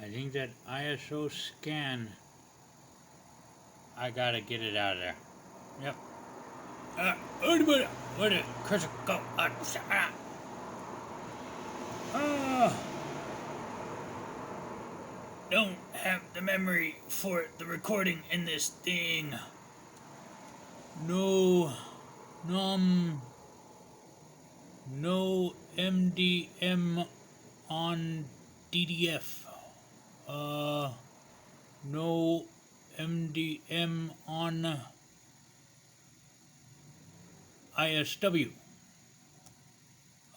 I think that ISO scan, I gotta get it out of there. Yep. Where did cursor go? Don't have the memory for the recording in this thing. No MDM on DDF. No MDM on ISW.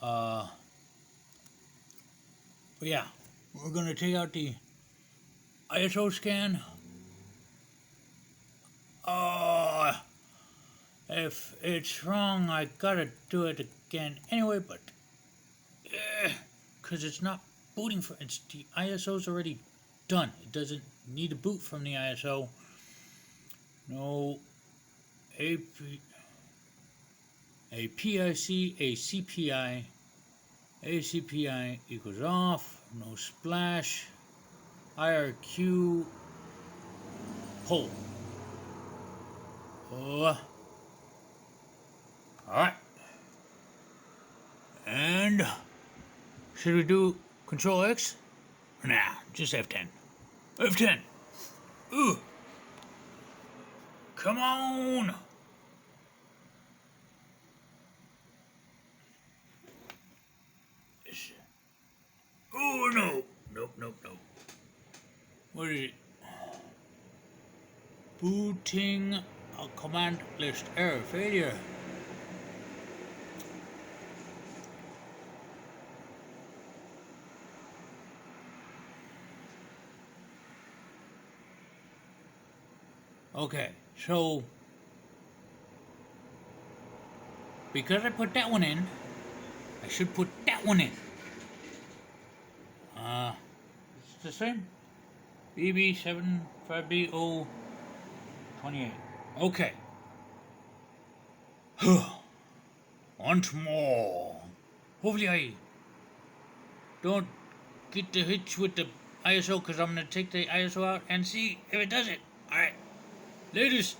But yeah, we're gonna take out the ISO scan. If it's wrong, I gotta do it again anyway, but because it's not booting for it's the ISO's already done. It doesn't need a boot from the ISO. No a PIC, a CPI, a CPI equals off, no splash, IRQ, pull. Alright. And should we do Control X? Nah, just F10. F10! Ooh! Come on! Oh no! Nope. What is it? Booting a command list error failure. Okay, so because I put that one in, I should put that one in. It's the same. BB75B028. Okay. Once more. Hopefully I don't get the hitch with the ISO, because I'm going to take the ISO out and see if it does it. Alright. Latest.